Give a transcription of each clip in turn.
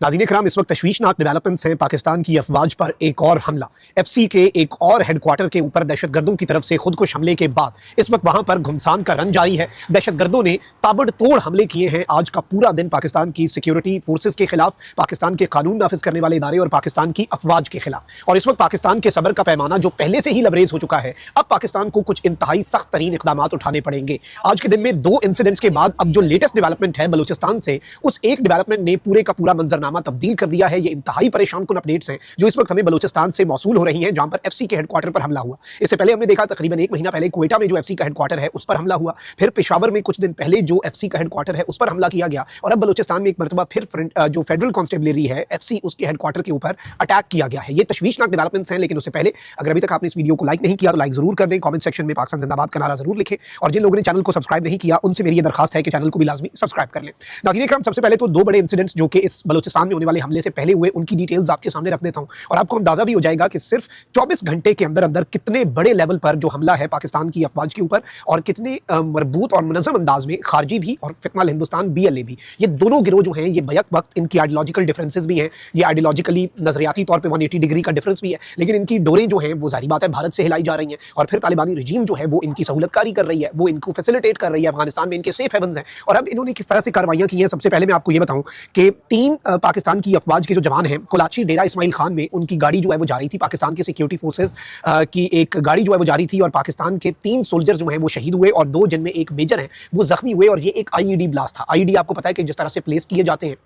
नाज़रीन इकराम, इस वक्त तशवीशनाक डेवलपमेंट्स हैं। पाकिस्तान की अफवाज पर एक और हमला। एफसी के एक और हेडक्वार्टर के ऊपर दहशतगर्दों की तरफ से खुदकुश हमले के बाद इस वक्त वहां पर घुमसान का रन जारी है। दहशतगर्दों ने ताबड़तोड़ हमले किए हैं। आज का पूरा दिन पाकिस्तान की सिक्योरिटी फोर्सेज के खिलाफ, पाकिस्तान के कानून नाफिज करने वाले इदारे और पाकिस्तान की अफवाज के खिलाफ। और इस वक्त पाकिस्तान के सब्र का पैमाना जो पहले से ही लबरेज हो चुका है, अब पाकिस्तान को कुछ इंतहाई सख्त तरीन इकदाम उठाने पड़ेंगे। आज के दिन में दो इंसिडेंट्स के बाद अब जो लेटेस्ट डेवलपमेंट है बलूचिस्तान से, उस एक डेवलपमेंट ने पूरे का पूरा मंजरनामा तब्दील कर दिया है। ये इंतहाई परेशान कुन अपडेट्स हैं जो इस वक्त हमें बलूचिस्तान से मौसूल हो रही हैं, जहां पर एफसी के हेडक्वार्टर पर हमला हुआ। इससे पहले हमने देखा तकरीबन एक महीना पहले क्वेटा में जो एफसी का हेडक्वार्टर है उस पर हमला हुआ। फिर पेशावर में कुछ दिन पहले जो एफसी का हेडक्वार्टर है उस पर हमला किया गया। और अब बलूचिस्तान में एक मरतबा फिर जो फेडरल कांस्टेबलरी है एफसी, उसके हेडक्वार्टर के ऊपर अटैक किया गया है। ये तशवीशनाक डेवलपमेंट्स हैं। लेकिन उससे पहले अगर अभी तक आपने इस वीडियो को लाइक नहीं किया तो लाइक जरूर कर दें, कमेंट सेक्शन में पाकिस्तान जिंदाबाद का नारा जरूर लिखें। और जिन लोगों ने चैनल को सब्सक्राइब नहीं किया उनसे मेरी ये दरखास्त है कि चैनल को भी लाजमी सब्सक्राइब कर लें। नाज़रीन इकराम, सबसे पहले तो दो बड़े इंसिडेंट्स जो कि इस बलूचिस्तान में होने वाले हमले से पहले हुए, उनकी डिटेल्स आपके सामने रख देता हूं और आपको अंदाजा भी हो जाएगा कि सिर्फ 24 घंटे के अंदर अंदर कितने बड़े लेवल पर जो हमला है पाकिस्तान की अफवाज के ऊपर, और कितने मरबूत और मुनज़्ज़म अंदाज में खारजी भी और फितनल हिंदुस्तान BLA भी, ये दोनों गिरोह जो हैं, ये बैक वक्त इनकी आइडियोलॉजिकल डिफरेंसेस भी हैं। ये आइडियोलॉजिकली नजरियाती तौर पर 180 डिग्री का डिफरेंस भी है। लेकिन इनकी डोरें जो हैं वो जाहिर बात है भारत से हिलाई जा रही हैं। और फिर तालिबानी रजीम जो है वो इनकी सहूलतकारी कर रही है, वो इनको फैसिलिटेट कर रही है। अफगानिस्तान में इनके सेफ हेवन्स हैं। और अब इन्होंने किस तरह से कार्रवाइयां की हैं, सबसे पहले मैं आपको ये बताऊं कि 3 पाकिस्तान की अफवाज के जो जवान हैं, कोलाची डेरा इस्माइल खान में उनकी गाड़ी जो है वो जा रही थी। पाकिस्तान की सिक्योरिटी फोर्सेज की एक गाड़ी जो है वो जा रही थी और पाकिस्तान के 3 सोल्जर जो हैं वो शहीद हुए और 2 जिनमें एक मेजर है वो जख्मी हुए। और ये एक IED ब्लास्ट था। IED आपको पता है कि जिस तरह से प्लेस किए जाते हैं,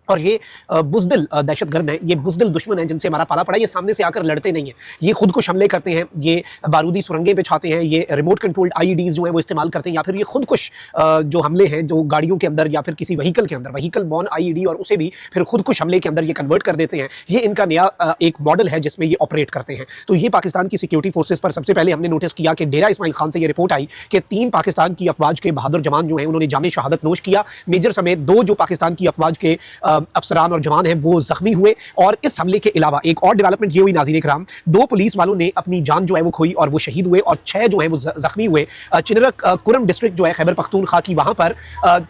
और ये बुज़दिल दहशतगर्द हैं, ये बुज़दिल दुश्मन हैं जिनसे हमारा पाला पड़ा। ये सामने से आकर लड़ते नहीं हैं, ये खुद कुछ हमले करते हैं, ये बारूदी सुरंगें बिछाते हैं, ये रिमोट कंट्रोल्ड IEDs जो हैं वो इस्तेमाल करते हैं, या फिर ये खुद कुछ जो हमले हैं जो गाड़ियों के अंदर या फिर किसी व्हीकल के अंदर, व्हीकल बॉर्न IED, और उसे भी फिर खुद कुछ हमले के अंदर ये कन्वर्ट कर देते हैं। ये इनका नया एक मॉडल है जिसमें ये ऑपरेट करते हैं। तो ये पाकिस्तान की सिक्योरिटी फोर्सेज पर सबसे पहले हमने नोटिस किया कि डेरा इस्माइल खान से ये रिपोर्ट आई कि 3 पाकिस्तान की अफवाज के बहादुर जवान जो हैं उन्होंने जामे शहादत नोश किया। मेजर समेत 2 जो पाकिस्तान की अफवाज के अफसरान और हैं वो जख्मी हुए। और इस हमले के अलावा एक और डेवलपमेंट ये हुई नाज़रीन इकराम, 2 पुलिस वालों ने अपनी जान जो है वो खोई और वो शहीद हुए, और 6 जो है वो जख्मी हुए। चिनरक कुरम डिस्ट्रिक्ट जो है खैबर पख्तूनख्वा की, वहां पर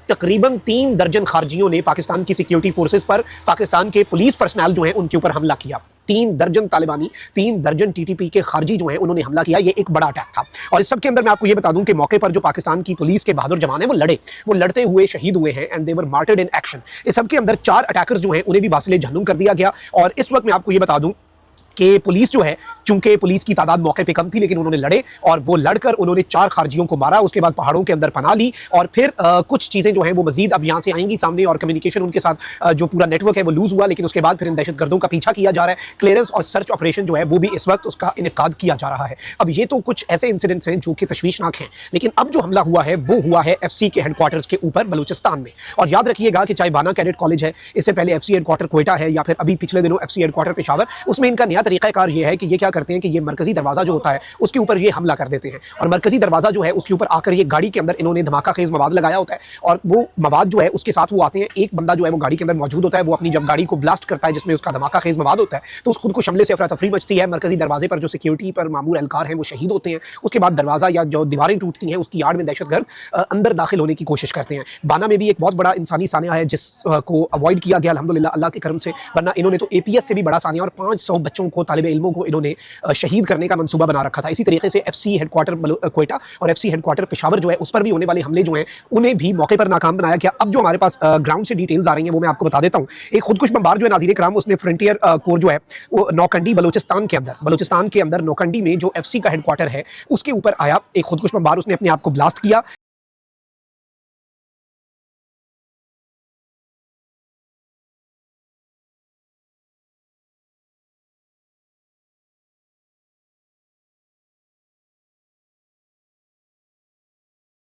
तकरीबन 3 दर्जन खारजियों ने पाकिस्तान की सिक्योरिटी फोर्सेज पर, पाकिस्तान के पुलिस पर्सनल जो है उनके ऊपर हमला किया। 3 दर्जन तालिबानी, 3 दर्जन TTP के खारजी जो हैं उन्होंने हमला किया। ये एक बड़ा अटैक था। और इस सब के अंदर मैं आपको ये बता दूं कि मौके पर जो पाकिस्तान की पुलिस के बहादुर जवान हैं वो लड़ते हुए शहीद हुए हैं, and they were martyred in action. इस सब के अंदर 4 अटैकर्स जो हैं उन्हें भी बासिले जहन्नुम कर दिया गया। और इस वक्त मैं आपको ये बता दूं कि पुलिस जो है, चूंकि पुलिस की तादाद मौके पे कम थी, लेकिन उन्होंने लड़े और वो लड़कर उन्होंने 4 खारजियों को मारा। उसके बाद पहाड़ों के अंदर पनाह ली। और फिर कुछ चीज़ें जो हैं वो मजीद अब यहाँ से आएंगी सामने, और कम्युनिकेशन उनके साथ जो पूरा नेटवर्क है वो लूज हुआ। लेकिन उसके बाद फिर इन दहशतगर्दों का पीछा किया जा रहा है। क्लियरेंस और सर्च ऑपरेशन जो है वो भी इस वक्त उसका इनेकाद किया जा रहा है। अब ये तो कुछ ऐसे इंसिडेंट्स हैं जो कि तशवीशनाक हैं। लेकिन अब जो हमला हुआ है वो हुआ है एफसी के हेडक्वार्टर्स के ऊपर बलूचिस्तान में। और याद रखिएगा कि चाहे बाना कैडेट कॉलेज है, इससे पहले एफसी हेडक्वार्टर क्वेटा है, या फिर अभी पिछले दिनों एफसी हेडक्वार्टर पेशावर, उसमें इनका नया तरीकाकार ये है कि ये क्या करते हैं कि ये मरकजी दरवाजा जो होता है उसके ऊपर ये हमला कर देते हैं। और मरकजी दरवाजा जो है उसके ऊपर आकर ये गाड़ी के अंदर इन्होंने धमाका खेज मवाद लगाया होता है, और वो मवाद जो है उसके साथ वो आते हैं। एक बंदा जो है वो गाड़ी के अंदर मौजूद होता है, वो अपनी जब गाड़ी को ब्लास्ट करता है जिसमें उसका धमाका खेज मवाद होता है, तो उस खुद को हमले से अफरा तफरी मचती है। मरकजी दरवाजे पर जो सिक्योरिटी पर मामूर एहलकार हैं वो शहीद होते हैं। उसके बाद दरवाजा या जो दीवारें टूटती हैं उसकी आड़ में दहशतगर्द अंदर दाखिल होने की कोशिश करते हैं। बाना में भी एक बहुत बड़ा इंसानी सानिया है जिसको अवॉइड किया गया अल्हम्दुलिल्लाह अल्लाह के करम से, वरना इन्होंने तो APS से भी बड़ा सानिया और 500 बच्चों को, तालिब इल्मों को इन्होंने शहीद करने का मंसूबा बना रखा था। इसी तरीके से एफसी हेडक्वार्टर क्वेटा और एफसी हेडक्वार्टर पेशावर जो है उस पर भी होने वाले हमले जो हैं उन्हें भी मौके पर नाकाम बनाया गया। अब जो हमारे पास ग्राउंड से डिटेल्स आ रही हैं वो मैं आपको बता देता हूं। एक खुदकुश बमबार जो है नाज़रीन इकराम, उसने फ्रंटियर कोर जो है वो नौकंडी बलूचिस्तान के अंदर नौकंडी में जो एफसी का हेडक्वार्टर है उसके ऊपर आया। एक खुदकुश बमबार उसने अपने आप को ब्लास्ट किया।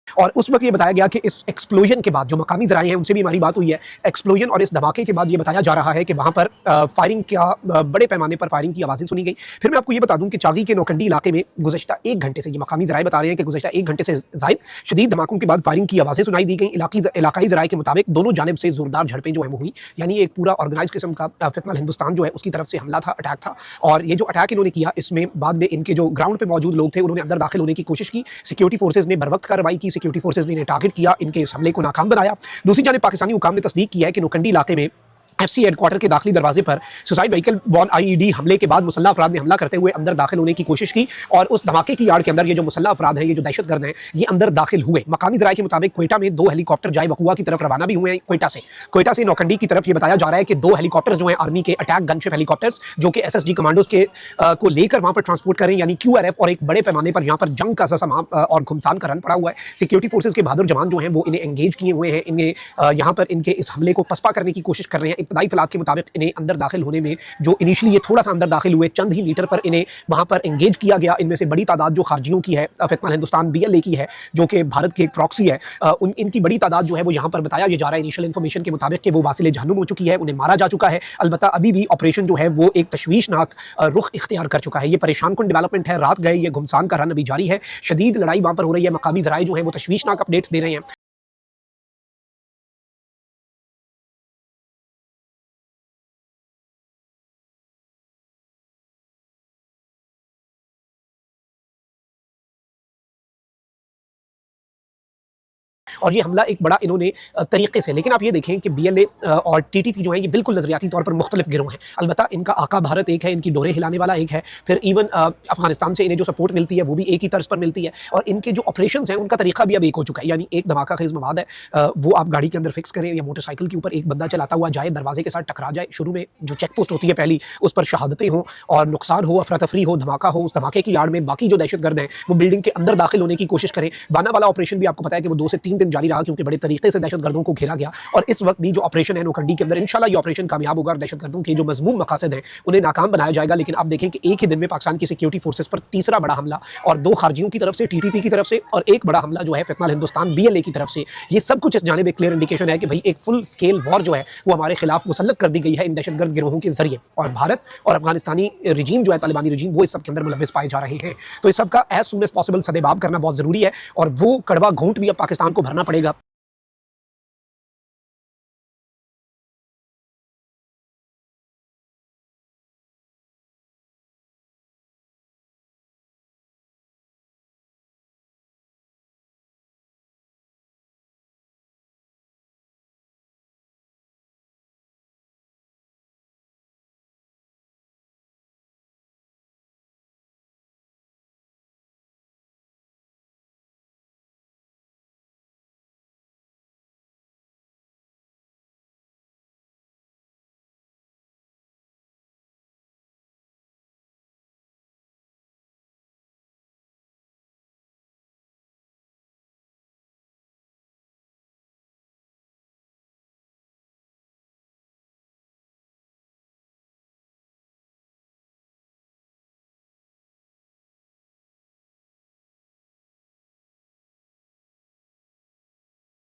और उस वक्त ये बताया गया कि इस एक्सप्लोजन के बाद जो मकामी ज़राए हैं उनसे भी हमारी बात हुई है, एक्सप्लोजन और इस धमाके के बाद ये बताया जा रहा है कि वहाँ पर फायरिंग का बड़े पैमाने पर फायरिंग की आवाज़ें सुनी गई। फिर मैं आपको ये बता दूं कि चागी के नौकंडी इलाके में गुज़श्ता 1 घंटे से, ये मकामी ज़राए बता रहे हैं कि गुज़श्ता 1 घंटे से ज़ायद शदीद धमाकों के बाद फायरिंग की आवाज़ें सुनाई दी गई। इलाकाई ज़राए के मुताबिक दोनों जानिब से ज़ोरदार झड़पें जो है वो हुई, यानी एक पूरा ऑर्गेनाइज किस्म का फितनल हिंदुस्तान जो है उसकी तरफ से हमला था, अटैक था। और ये जो अटैक इन्होंने किया इसमें बाद में इनके जो ग्राउंड पर मौजूद लोग थे उन्होंने अंदर दाखिल होने की कोशिश की। सिक्योरिटी फोर्सेज ने बर वक्त कार्रवाई की, सिक्योरिटी फोर्सेज ने टारगेट किया, इनके इस हमले को नाकाम बनाया। दूसरी जानिब पाकिस्तानी हुकाम ने तस्दीक किया है कि नौकंडी इलाके में एफसी हेडक्वार्टर के दाखिली दरवाजे पर सुसाइड व्हीकल बॉर्न आईईडी हमले के बाद मुसल्लह अफराद ने हमला करते हुए अंदर दाखिल होने की कोशिश की और उस धमाके की आड़ के अंदर ये जो मुसल्लह अफराद हैं, ये जो दहशतगर्द हैं, ये अंदर दाखिल हुए। मकामी ज़राए के मुताबिक क्वेटा में 2 हेलीकॉप्टर जाए वकुआ की तरफ रवाना भी हुए हैं। क्वेटा से नौकंडी की तरफ ये बताया जा रहा है कि 2 हेलीकॉप्टर्स जो हैं आर्मी के अटैक गनशिप हेलीकॉप्टर्स, जो कि एसएसजी कमांडोज के को लेकर वहां पर ट्रांसपोर्ट करें, यानी क्यूआरएफ, और एक बड़े पैमाने पर यहाँ पर जंग का और घुमसान का रन पड़ा हुआ है। सिक्योरिटी फोर्सेज के बहादुर जवान जो हैं वो इन्हें एंगेज किए हुए हैं, इन्हें यहाँ पर इनके इस हमले को पसपा करने की कोशिश कर रहे हैं। इब्तदाई इत्तलात के मुताबिक इन्हें अंदर दाखिल होने में, जो इनिशियली ये थोड़ा सा अंदर दाखिल हुए, चंद ही मीटर पर इन्हें वहां पर एंगेज किया गया। इनमें से बड़ी तादाद जो खारजियों की है, फितनल हिंदुस्तान बीएलए की है, जो कि भारत के एक प्रॉक्सी है, इनकी बड़ी तादाद जो है वो यहाँ पर बताया जा रहा है इनिशियल इन्फॉर्मेशन के मुताबिक कि वो वासिले जहन्नुम हो चुकी है, उन्हें मारा जा चुका है। अलबत्ता अभी भी ऑपरेशन जो है वो एक तशवीशनाक रुख इख्तियार कर चुका है। ये परेशान कुन डेवलपमेंट है। रात गए ये घुमसान का रन अभी जारी है, शदीद लड़ाई वहां पर हो रही है। मकामी ज़राए जो है वो तशवीशनाक अपडेट्स दे रहे हैं। और ये हमला एक बड़ा इन्होंने तरीके से, लेकिन आप ये देखें कि बीएलए और टीटीपी जो है ये बिल्कुल नजरियाती तौर पर मुख्तलिफ गिरोह हैं। अलबत्ता इनका आका भारत एक है, इनकी डोरे हिलाने वाला एक है, फिर इवन अफगानिस्तान से इन्हें जो सपोर्ट मिलती है वो भी एक ही तर्ज पर मिलती है, और इनके जो ऑपरेशन हैं उनका तरीका भी अब एक हो चुका है। यानी एक धमाका खेज मवाद है, वो आप गाड़ी के अंदर फिक्स करें या मोटरसाइकिल के ऊपर एक बंदा चलाता हुआ जाए, दरवाजे के साथ टकरा जाए, शुरू में जो चेक पोस्ट होती है पहली, उस पर शहादतें हों और नुकसान हो, अफरा तफरी हो, धमाका हो, उस धमाके की आड़ में बाकी जो दहशतगर्द हैं वो बिल्डिंग के अंदर दाखिल होने की कोशिश करें। वाना वाला ऑपरेशन भी आपको पता है कि वो 2 से 3 दिन जारी रहा, क्योंकि बड़े तरीके से दहशतगर्दों को घेरा गया। और इस वक्त भी जो ऑपरेशन है नौकंडी के अंदर, इंशाल्लाह ये ऑपरेशन कामयाब होगा और दहशतगर्दों के जो मजमूम मकासद हैं उन्हें नाकाम बनाया जाएगा। लेकिन आप देखें कि एक ही दिन में पाकिस्तान की सिक्योरिटी फोर्सेस पर तीसरा बड़ा हमला, और 2 खारजियों की तरफ से, टीटीपी की तरफ से, और एक बड़ा हमला जो है फितनल हिंदुस्तान बीएलए की तरफ से। ये सब कुछ इस जानिब एक क्लियर इंडिकेशन है कि भाई एक फुल स्केल वॉर जो है वो हमारे खिलाफ मुसल्लत कर दी गई है इन दहशतगर्द गिरोहों के जरिए, और भारत और अफगानिस्तानी रजीम जो है, तालिबानी रजीम, वो इस सब के अंदर मुलविस पाए जा रहे हैं। तो इस सब का एज सून एज पॉसिबल सदेबाब करना बहुत जरूरी है, और वो कड़वा घूंट भी अब पाकिस्तान को भरना पड़ेगा।